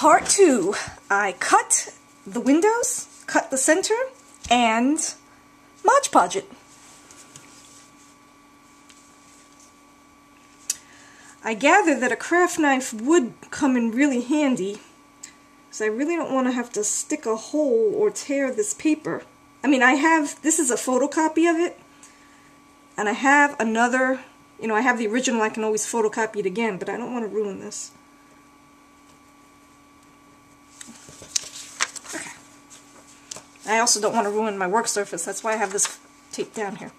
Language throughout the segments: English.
Part 2. I cut the windows, cut the center, and Mod Podge it. I gather that a craft knife would come in really handy, because I really don't want to have to stick a hole or tear this paper. I mean, this is a photocopy of it, and I have another, I have the original, I can always photocopy it again, but I don't want to ruin this. Okay. I also don't want to ruin my work surface, that's why I have this taped down here.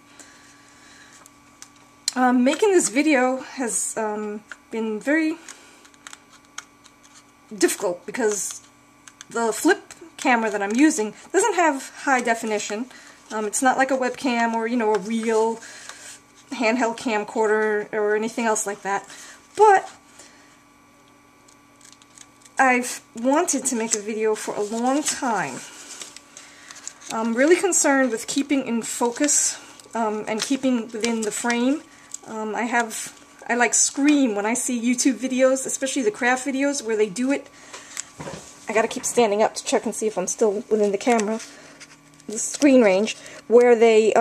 Making this video has been very difficult because the flip camera that I'm using doesn't have high definition. It's not like a webcam or, a real handheld camcorder or anything else like that. But I've wanted to make a video for a long time. I'm really concerned with keeping in focus and keeping within the frame. I like scream when I see YouTube videos, especially the craft videos where they do it. I gotta keep standing up to check and see if I'm still within the camera, the screen range, where they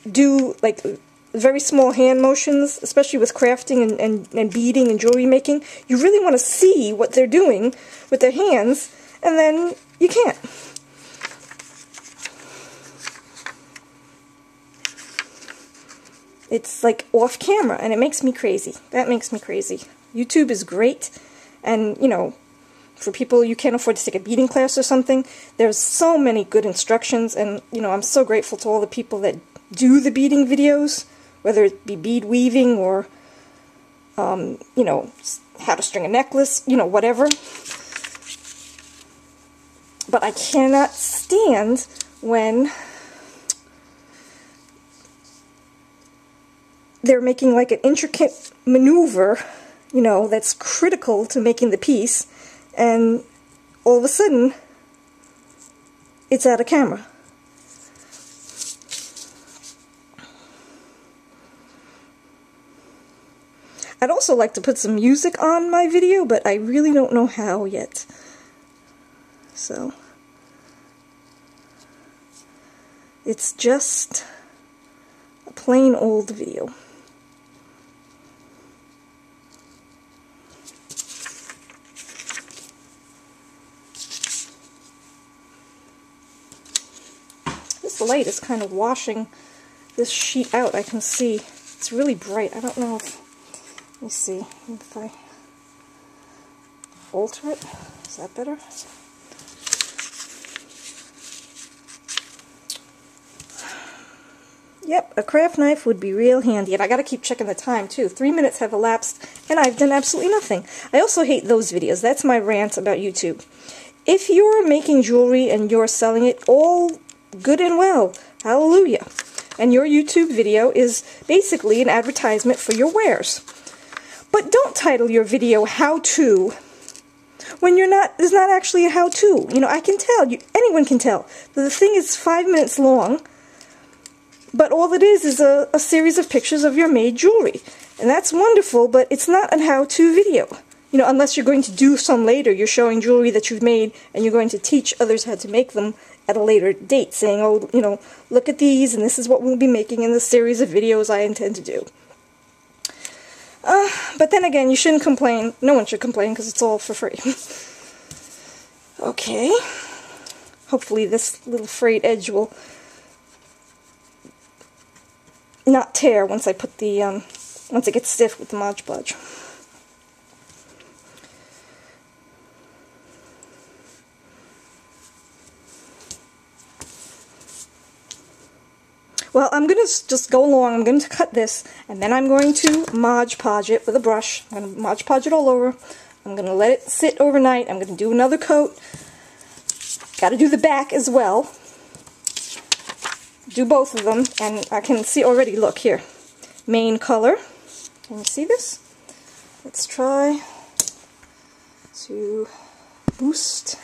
do like very small hand motions, especially with crafting and beading and jewelry making. You really want to see what they're doing with their hands, and then you can't. It's like off camera, and it makes me crazy. That makes me crazy. YouTube is great, and for people you can't afford to take a beading class or something, there's so many good instructions, and I'm so grateful to all the people that do the beading videos, whether it be bead weaving or how to string a necklace, whatever. But I cannot stand when they're making like an intricate maneuver, that's critical to making the piece, and all of a sudden, it's out of camera. I'd also like to put some music on my video, but I really don't know how yet. So, it's just a plain old video. The light is kind of washing this sheet out. I can see it's really bright. I don't know if, let me see if I alter it. Is that better? Yep, a craft knife would be real handy, and I gotta keep checking the time too. 3 minutes have elapsed and I've done absolutely nothing. I also hate those videos. That's my rant about YouTube. If you're making jewelry and you're selling it, all good and well, hallelujah, and your YouTube video is basically an advertisement for your wares. But don't title your video how-to when it's not actually a how-to. I can tell, anyone can tell, that the thing is 5 minutes long, but all it is a series of pictures of your made jewelry. And that's wonderful, but it's not a how-to video. Unless you're going to do some later, you're showing jewelry that you've made, and you're going to teach others how to make them at a later date, saying, oh, look at these, and this is what we'll be making in the series of videos I intend to do. But then again, you shouldn't complain. No one should complain, because it's all for free. Okay. Hopefully this little frayed edge will not tear once I put the, once it gets stiff with the Mod Podge. Well, I'm going to just go along, I'm going to cut this, and then I'm going to Mod Podge it with a brush. I'm going to Mod Podge it all over. I'm going to let it sit overnight. I'm going to do another coat. Got to do the back as well. Do both of them, and I can see already, look here. Main color. Can you see this? Let's try to boost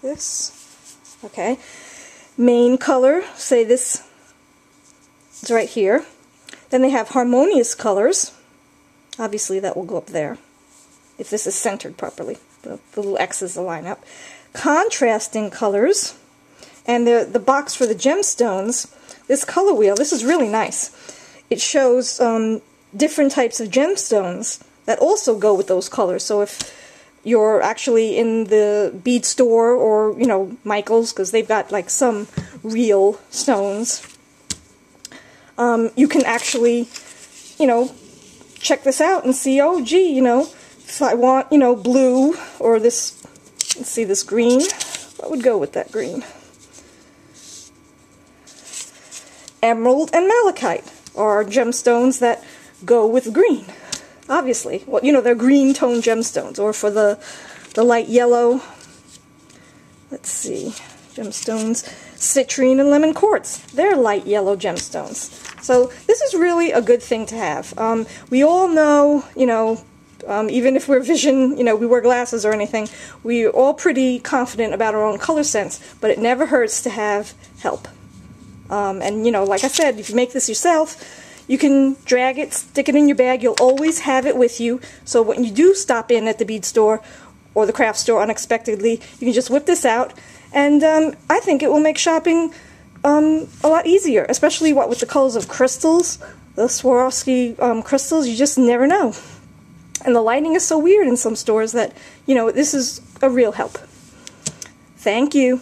this. Okay. Main color, say this is right here. Then they have harmonious colors. Obviously that will go up there. if this is centered properly. The little X's line up. Contrasting colors, and the box for the gemstones. This color wheel, this is really nice. It shows different types of gemstones that also go with those colors. So if you're actually in the bead store or, you know, Michael's, because they've got like some real stones, you can actually, you know, check this out and see, oh gee, you know, if I want, you know, blue or this, let's see, this green, what would go with that green? Emerald and malachite are gemstones that go with green. Obviously, well, you know, they're green tone gemstones. Or for the light yellow, let's see, gemstones, citrine and lemon quartz. They're light yellow gemstones. So this is really a good thing to have. We all know, you know, even if we're vision, you know, we wear glasses or anything, we're all pretty confident about our own color sense, but it never hurts to have help. And, you know, like I said, if you make this yourself, you can drag it, stick it in your bag. You'll always have it with you. So when you do stop in at the bead store or the craft store unexpectedly, you can just whip this out. And I think it will make shopping a lot easier, especially with the colors of crystals, the Swarovski crystals. You just never know. And the lighting is so weird in some stores that, you know, this is a real help. Thank you.